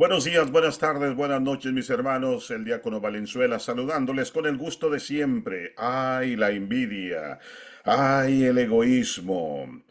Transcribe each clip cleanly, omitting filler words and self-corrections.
Buenos días, buenas tardes, buenas noches, mis hermanos. El diácono Valenzuela saludándoles con el gusto de siempre. ¡Ay, la envidia! ¡Ay, el egoísmo!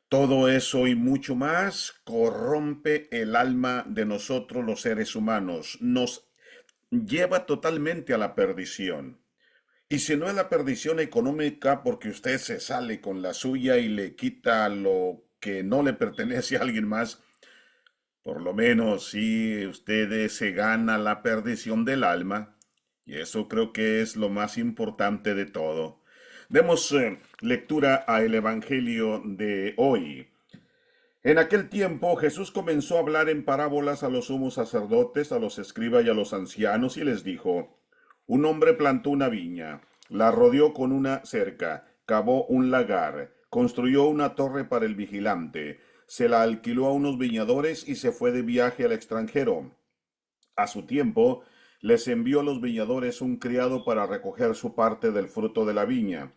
Todo eso y mucho más corrompe el alma de nosotros los seres humanos. Nos lleva totalmente a la perdición. Y si no es la perdición económica porque usted se sale con la suya y le quita lo que no le pertenece a alguien más, por lo menos si usted se gana la perdición del alma, y eso creo que es lo más importante de todo. Demos lectura a el Evangelio de hoy. En aquel tiempo Jesús comenzó a hablar en parábolas a los sumos sacerdotes, a los escribas y a los ancianos, y les dijo, un hombre plantó una viña, la rodeó con una cerca, cavó un lagar, construyó una torre para el vigilante, se la alquiló a unos viñadores y se fue de viaje al extranjero. A su tiempo, les envió a los viñadores un criado para recoger su parte del fruto de la viña.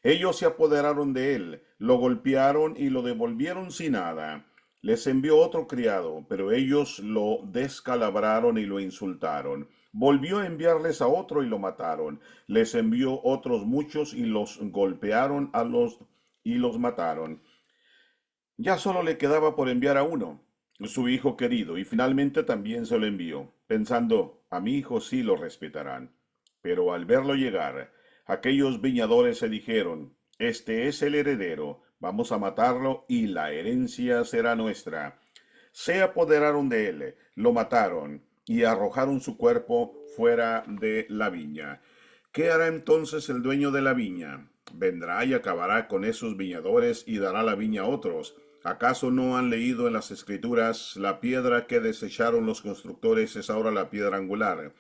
Ellos se apoderaron de él, lo golpearon y lo devolvieron sin nada. Les envió otro criado, pero ellos lo descalabraron y lo insultaron. Volvió a enviarles a otro y lo mataron. Les envió otros muchos y los golpearon y los mataron. Ya solo le quedaba por enviar a uno, su hijo querido, y finalmente también se lo envió, pensando, a mi hijo sí lo respetarán. Pero al verlo llegar, aquellos viñadores se dijeron, este es el heredero, vamos a matarlo y la herencia será nuestra. Se apoderaron de él, lo mataron y arrojaron su cuerpo fuera de la viña. ¿Qué hará entonces el dueño de la viña? Vendrá y acabará con esos viñadores y dará la viña a otros. ¿Acaso no han leído en las escrituras la piedra que desecharon los constructores es ahora la piedra angular?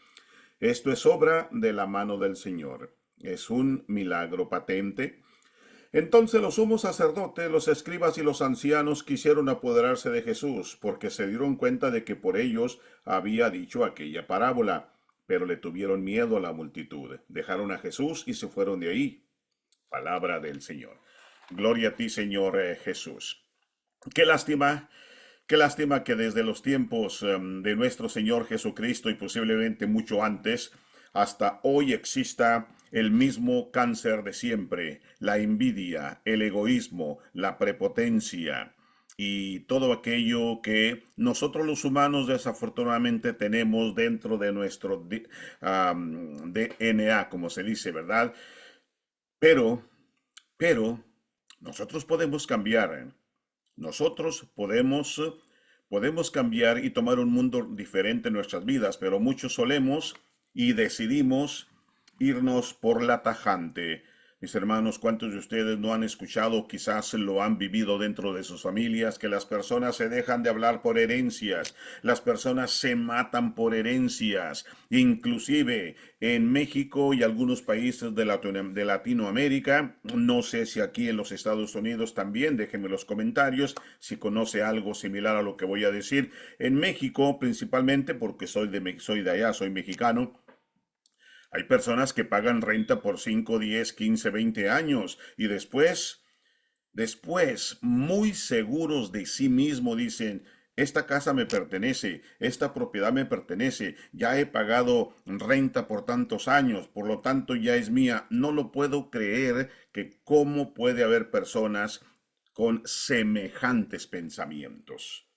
Esto es obra de la mano del Señor. Es un milagro patente. Entonces los sumos sacerdotes, los escribas y los ancianos quisieron apoderarse de Jesús, porque se dieron cuenta de que por ellos había dicho aquella parábola, pero le tuvieron miedo a la multitud. Dejaron a Jesús y se fueron de ahí. Palabra del Señor. Gloria a ti, Señor Jesús. Qué lástima que desde los tiempos de nuestro Señor Jesucristo y posiblemente mucho antes, hasta hoy exista el mismo cáncer de siempre, la envidia, el egoísmo, la prepotencia y todo aquello que nosotros los humanos desafortunadamente tenemos dentro de nuestro DNA, como se dice, ¿verdad? Pero, pero, nosotros podemos cambiar, ¿eh? Nosotros podemos cambiar y tomar un mundo diferente en nuestras vidas, pero muchos solemos y decidimos irnos por la tajante. Mis hermanos, ¿cuántos de ustedes no han escuchado, quizás lo han vivido dentro de sus familias, que las personas se dejan de hablar por herencias, las personas se matan por herencias, inclusive en México y algunos países de Latinoamérica, no sé si aquí en los Estados Unidos también, déjenme los comentarios si conoce algo similar a lo que voy a decir. En México, principalmente porque soy de allá, soy mexicano, hay personas que pagan renta por 5, 10, 15, 20 años y después, muy seguros de sí mismo, dicen, esta casa me pertenece, esta propiedad me pertenece, ya he pagado renta por tantos años, por lo tanto ya es mía. No lo puedo creer que cómo puede haber personas con semejantes pensamientos.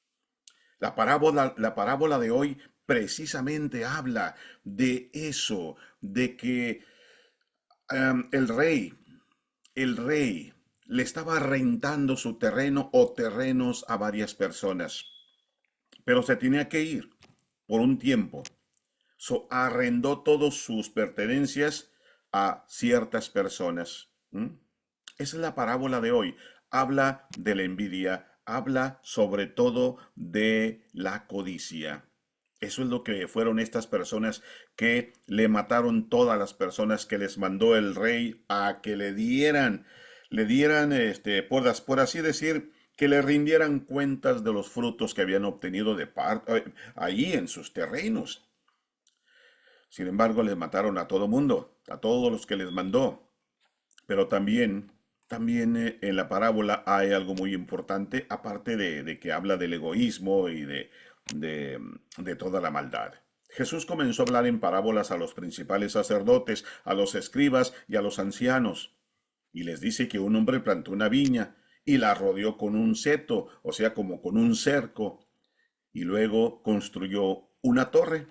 La parábola de hoy precisamente habla de eso, de que el rey le estaba rentando su terreno o terrenos a varias personas, pero se tenía que ir por un tiempo. Arrendó todas sus pertenencias a ciertas personas. ¿M? Esa es la parábola de hoy. Habla de la envidia, habla sobre todo de la codicia. Eso es lo que fueron estas personas que le mataron todas las personas que les mandó el rey a que le dieran, por así decir, que le rindieran cuentas de los frutos que habían obtenido de parte ahí en sus terrenos. Sin embargo, les mataron a todo mundo, a todos los que les mandó. Pero también en la parábola hay algo muy importante, aparte de que habla del egoísmo y de, de toda la maldad. Jesús comenzó a hablar en parábolas a los principales sacerdotes, a los escribas y a los ancianos, y les dice que un hombre plantó una viña y la rodeó con un seto, o sea, como con un cerco, y luego construyó una torre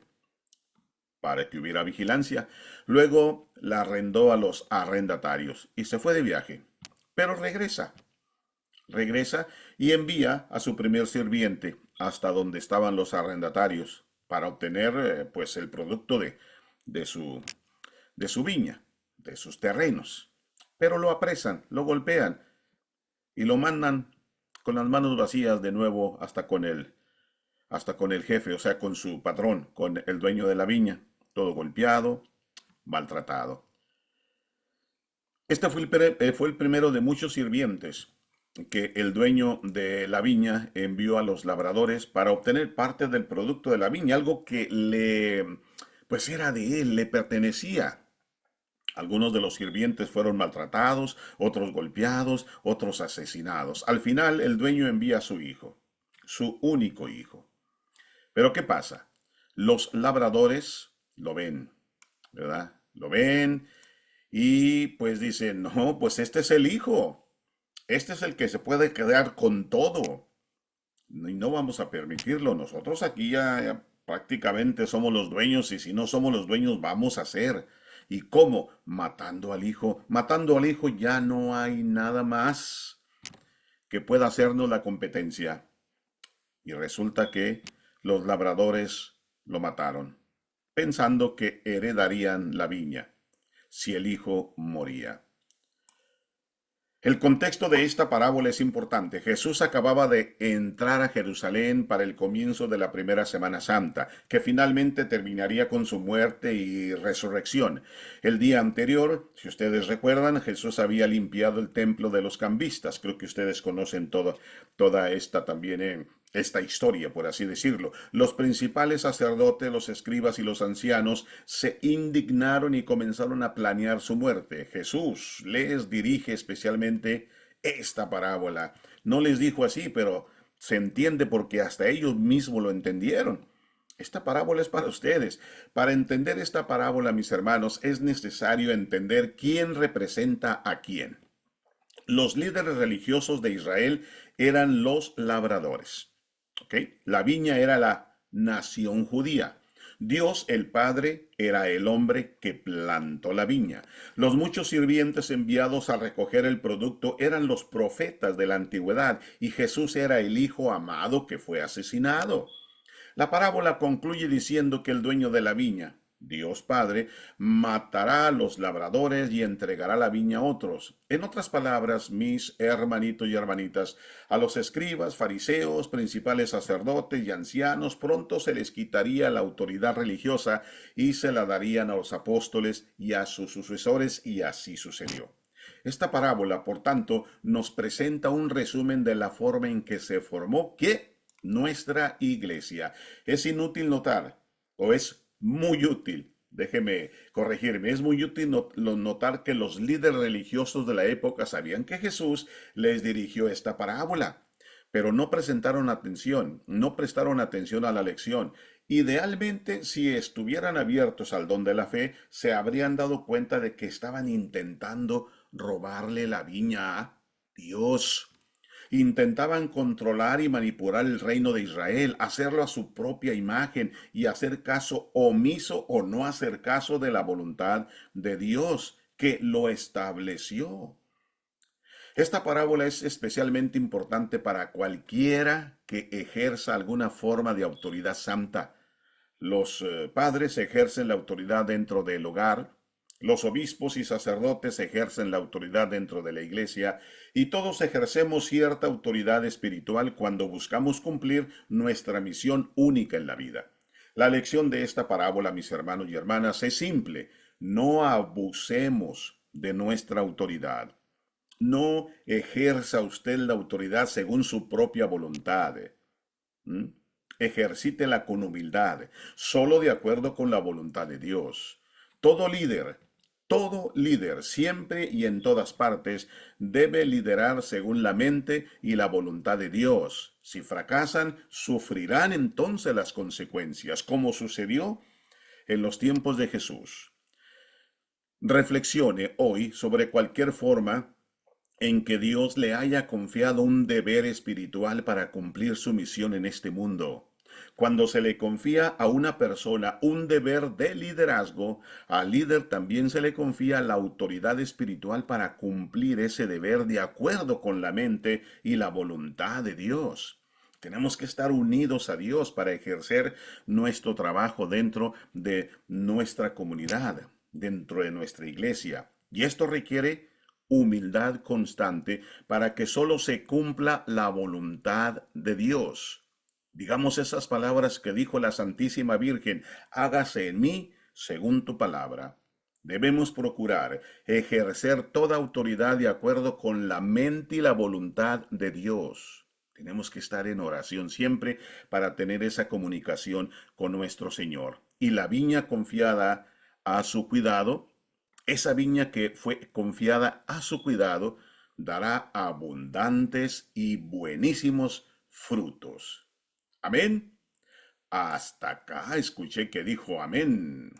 para que hubiera vigilancia. Luego la arrendó a los arrendatarios y se fue de viaje. Pero regresa y envía a su primer sirviente hasta donde estaban los arrendatarios para obtener pues el producto de su, de su viña, de sus terrenos. Pero lo apresan, lo golpean y lo mandan con las manos vacías de nuevo hasta con el jefe, o sea, con su patrón, con el dueño de la viña, todo golpeado, maltratado. Este fue el primero de muchos sirvientes que el dueño de la viña envió a los labradores para obtener parte del producto de la viña, algo que pues era de él, le pertenecía. Algunos de los sirvientes fueron maltratados, otros golpeados, otros asesinados. Al final, el dueño envía a su hijo, su único hijo. Pero ¿qué pasa? Los labradores lo ven, ¿verdad? Lo ven y pues dicen, no, pues este es el hijo. Este es el que se puede quedar con todo. Y no vamos a permitirlo. Nosotros aquí ya prácticamente somos los dueños y si no somos los dueños vamos a ser. ¿Y cómo? Matando al hijo. Matando al hijo ya no hay nada más que pueda hacernos la competencia. Y resulta que los labradores lo mataron, pensando que heredarían la viña si el hijo moría. El contexto de esta parábola es importante. Jesús acababa de entrar a Jerusalén para el comienzo de la primera Semana Santa, que finalmente terminaría con su muerte y resurrección. El día anterior, si ustedes recuerdan, Jesús había limpiado el templo de los cambistas. Creo que ustedes conocen toda esta también esta historia, por así decirlo. Los principales sacerdotes, los escribas y los ancianos se indignaron y comenzaron a planear su muerte. Jesús les dirige especialmente esta parábola. No les dijo así, pero se entiende porque hasta ellos mismos lo entendieron. Esta parábola es para ustedes. Para entender esta parábola, mis hermanos, es necesario entender quién representa a quién. Los líderes religiosos de Israel eran los labradores. ¿Ok? La viña era la nación judía. Dios el Padre era el hombre que plantó la viña. Los muchos sirvientes enviados a recoger el producto eran los profetas de la antigüedad y Jesús era el Hijo amado que fue asesinado. La parábola concluye diciendo que el dueño de la viña, Dios Padre, matará a los labradores y entregará la viña a otros. En otras palabras, mis hermanitos y hermanitas, a los escribas, fariseos, principales sacerdotes y ancianos pronto se les quitaría la autoridad religiosa y se la darían a los apóstoles y a sus sucesores, y así sucedió. Esta parábola, por tanto, nos presenta un resumen de la forma en que se formó nuestra iglesia. Es inútil notar, o es muy útil, déjeme corregirme, es muy útil notar que los líderes religiosos de la época sabían que Jesús les dirigió esta parábola, pero no presentaron atención, no prestaron atención a la lección. Idealmente, si estuvieran abiertos al don de la fe, se habrían dado cuenta de que estaban intentando robarle la viña a Dios. Intentaban controlar y manipular el reino de Israel, hacerlo a su propia imagen y hacer caso omiso o no hacer caso de la voluntad de Dios que lo estableció. Esta parábola es especialmente importante para cualquiera que ejerza alguna forma de autoridad santa. Los padres ejercen la autoridad dentro del hogar, los obispos y sacerdotes ejercen la autoridad dentro de la iglesia y todos ejercemos cierta autoridad espiritual cuando buscamos cumplir nuestra misión única en la vida. La lección de esta parábola, mis hermanos y hermanas, es simple. No abusemos de nuestra autoridad. No ejerza usted la autoridad según su propia voluntad. ¿Mm? Ejercítela con humildad, solo de acuerdo con la voluntad de Dios. Todo líder Todo líder, siempre y en todas partes, debe liderar según la mente y la voluntad de Dios. Si fracasan, sufrirán entonces las consecuencias, como sucedió en los tiempos de Jesús. Reflexione hoy sobre cualquier forma en que Dios le haya confiado un deber espiritual para cumplir su misión en este mundo. Cuando se le confía a una persona un deber de liderazgo, al líder también se le confía la autoridad espiritual para cumplir ese deber de acuerdo con la mente y la voluntad de Dios. Tenemos que estar unidos a Dios para ejercer nuestro trabajo dentro de nuestra comunidad, dentro de nuestra iglesia. Y esto requiere humildad constante para que solo se cumpla la voluntad de Dios. Digamos esas palabras que dijo la Santísima Virgen: hágase en mí según tu palabra. Debemos procurar ejercer toda autoridad de acuerdo con la mente y la voluntad de Dios. Tenemos que estar en oración siempre para tener esa comunicación con nuestro Señor. Y la viña confiada a su cuidado, esa viña que fue confiada a su cuidado, dará abundantes y buenísimos frutos. Amén. Hasta acá escuché que dijo amén.